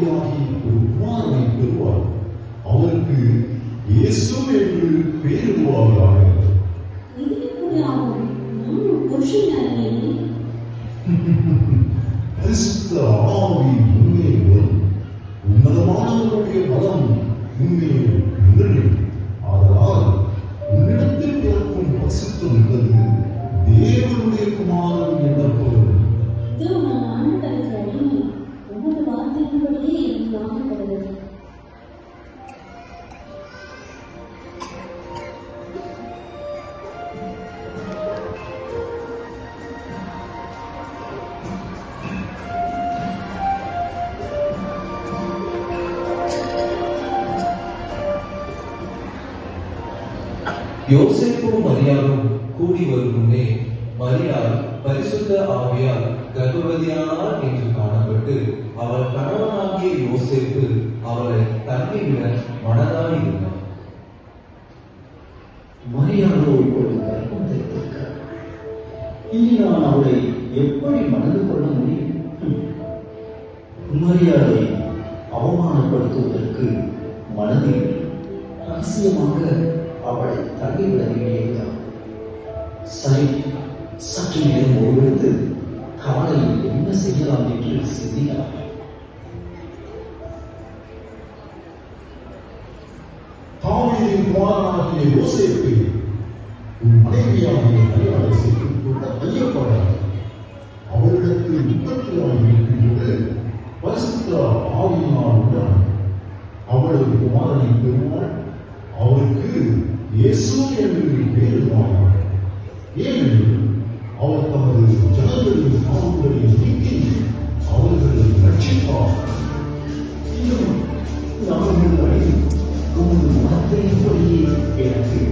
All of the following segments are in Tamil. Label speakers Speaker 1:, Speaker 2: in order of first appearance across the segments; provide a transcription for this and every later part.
Speaker 1: ஆவியாகி ஒரு குமாரனை பெறுவார். அவருக்கு இயேசு என்று பெயரிடுவார்களாக.
Speaker 2: இது எப்படி ஆகும்? நான் புருஷனானே.
Speaker 1: பரிசுத்த ஆவி முன்னே வரும். உன்னதமானவருடைய பலம் முன்னே நிகழும். ஆதலால் உன்னிடத்தில் பிறக்கும் பரிசுத்தம் என்பது தேவனுடைய குமாரன் எனப்படும்.
Speaker 2: இதோ நான் ஆண்டவருக்கு அடிமை. உமது வார்த்தையின்படியே எனக்கு ஆகப்படுவது.
Speaker 3: யோசேப்பும் மரியாளும் கூடி வரும் முன்னே மரியாள் பரிசுத்த ஆவியால் கர்ப்பவதியானார் என்று காணப்பட்டு அவள் கணவனாகிய யோசேப்பு அவளை தள்ளிவிட மனதாயிருந்தார்.
Speaker 4: மரியாளோ இப்பொழுது கர்ப்பம் தரித்திருக்கிறார். இனி நான் அவளை எப்படி மணந்து கொள்ள முடியும்? மரியாளை அவமானப்படுத்துவதற்கு மனதில் ரகசியமாக அவளை தள்ளிவிட வேண்டியதுதான். சரி, சற்று நேரம் ஓய்வெடுத்து காலையில் என்ன செய்யலாம் என்று சிந்திக்கலாம்.
Speaker 1: தாவீதின் குமாரனாகிய யோசேப்பு, உன் மனைவியாகிய மரியாளை சேர்த்துக் கொள்ள ஐயப்படாது. அவளிடத்தில் 36 இருக்கின்றது. பரிசுத்த ஆவியினால் உண்டான அவளது குமாரனை பெறுவாள். அவருக்கு இயேசு என்று பெயரிடுவார்கள். ஏனெனில் அவர் தமது ஜனங்களின் பாவங்களை நீக்கி அவர்களை ரட்சிப்பார்.
Speaker 4: இன்னும் நாங்கள் உமது வார்த்தையின்படியே எனக்கு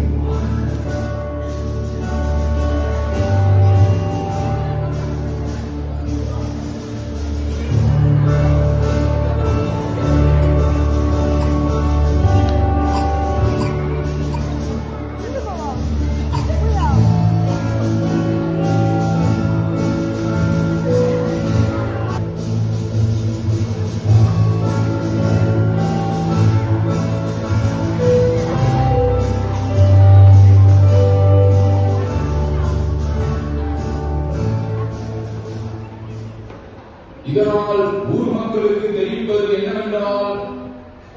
Speaker 5: இதனால் ஊர் மக்களுக்கு தெரிவிப்பது என்னவென்றால்,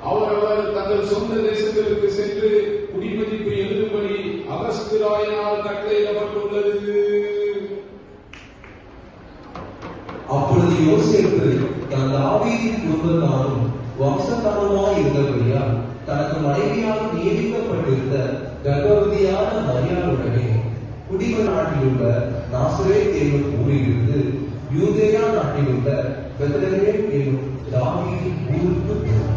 Speaker 5: அவரவர் தங்கள் சொந்த தேசங்களுக்கு சென்று குடிமதிப்பு எழுதும்படி அகஸ்திராயனால் கட்டளையிடப்பட்டுள்ளது.
Speaker 3: அப்பொழுது யோசேப்பு தனது ஆவியின் குடும்பத்தாரும் வம்சத்தாருமாய் இருந்தபடியால் தனக்கு மனைவியாக நியமிக்கப்பட்டிருந்த கர்ப்பவதியான மரியாளுடனே குடிம நாட்டிலுள்ள நாசரேத் என்னும் ஊரிலிருந்து யூதேயா நாட்டிலுள்ள பெத்லகேம் என்னும் தாவீதின் ஊருக்கு போனார்.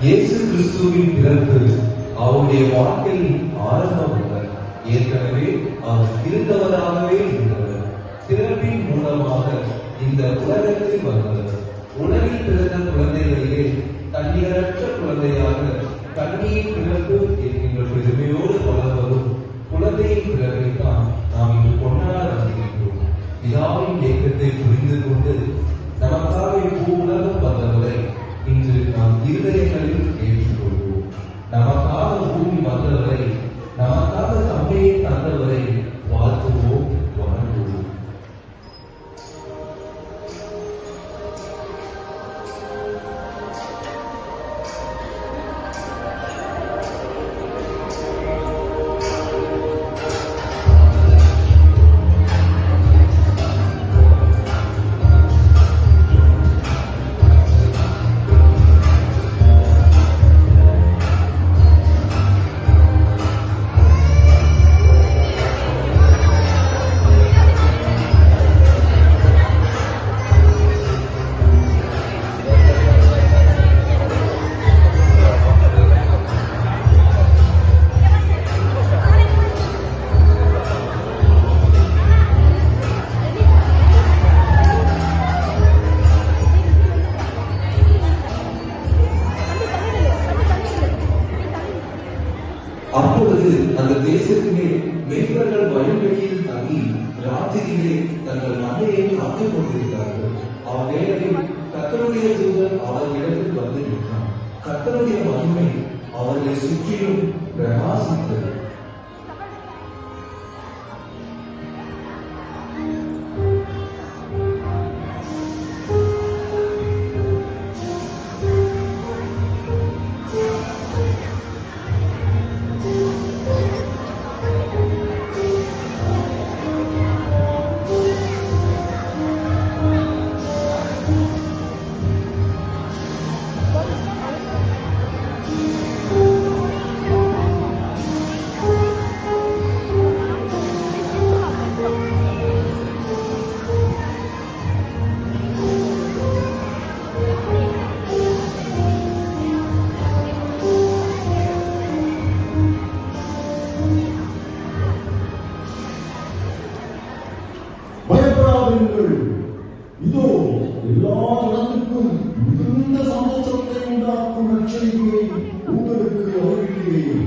Speaker 3: இயேசு கிறிஸ்துவின் பிறப்பு அவருடைய வாழ்க்கையில் ஆரம்பமானவர். ஏற்கனவே அவர் இருந்தவராகவே இருந்தவர். பிறப்பின் மூலமாக இந்த உலகத்தில் வந்தவர். உலகில் பிறந்த குழந்தைகளிலே தண்ணீரற்ற குழந்தையாக கண்ணியின் பிறப்பு என்கின்ற பெருமையோடு வளர்வதும் குழந்தையின் பிறப்பைத்தான் நாம் இன்று கொண்டாட வருகின்றோம். பிதாவின் இயக்கத்தை புரிந்து கொண்டு நமக்காக உலகம் வந்தவரை இன்று நாம் இருதயங்களில் ஏற்றுக்கொள்வோம். நமக்காக பூமி வந்தவரை, நமக்காக தம்மையை தந்தவரை வாழ்த்துவோம், வணங்குவோம். அப்பொழுது அந்த தேசத்திலே மேய்ப்பர்கள் வயல்வெளியில் தங்கி ராத்திரியிலே தங்கள் மந்தையை காத்துக் கொண்டிருந்தார்கள். அவ்வேளையில் கர்த்தருடைய தூதர் அவர்களிடத்தில் வந்து நின்றார். கர்த்தருடைய மகிமை அவர்களை சுற்றிலும் பிரகாசித்தது.
Speaker 1: பயப்படாதீர்கள், இதோ எல்லா இடத்துக்கும் மிகுந்த சந்தோஷத்தை உண்டாக்கும் நற்செய்தியை உங்களுக்கு அறிவிக்கிறேன்.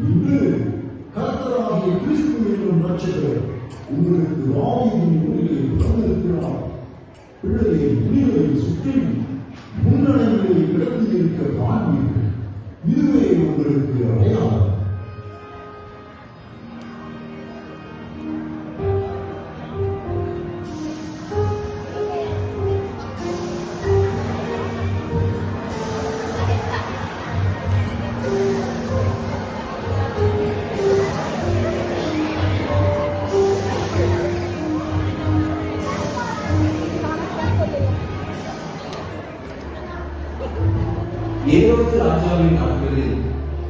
Speaker 1: இன்று கர்த்தராகிய கிறிஸ்து என்னும் இரட்சகர் உங்களுக்கு தாவீதின் ஊரிலே பிறந்திருக்கிறார். பிள்ளையை துணிகளை சுற்றி முன்னணியிலே கிடத்தியிருக்க காண்பீர்கள். இதுவே உங்களுக்கு அடையாளம்.
Speaker 3: ஏரோது ராஜாவின் நாட்களில்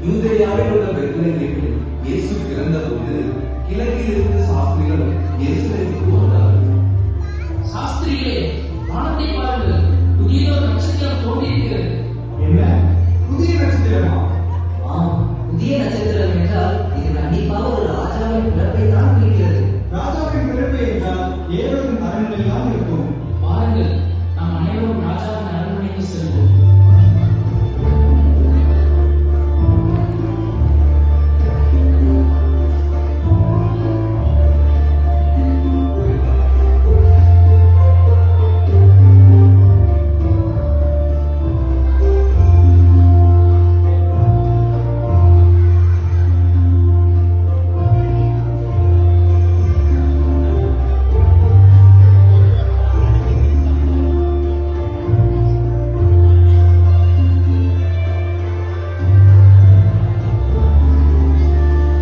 Speaker 3: யூதேயாவில் உள்ள பெத்லகேமில் இயேசு பிறந்தபோது கிழக்கில் இருந்து சாஸ்திரிகள் எருசலேமுக்கு வந்தார்கள்.
Speaker 6: சாஸ்திரியே, வானத்தை பாருங்கள், புதிய நட்சத்திரம் தோன்றியிருக்கிறது.
Speaker 7: என்ன புதிய நட்சத்திரமா?
Speaker 8: ஆம், புதிய நட்சத்திரம் என்றால் இது கண்டிப்பாக ஒரு ராஜாவின் பிறப்பை தான் குறிக்கிறது.
Speaker 7: ராஜாவின் பிறப்பு என்றால் ஏரோதின் அரண்மனையில் தான் இருக்கும்.
Speaker 6: பாருங்கள், நாம் அனைவரும் ராஜாவின் அரண்மனைக்கு செல்வோம்.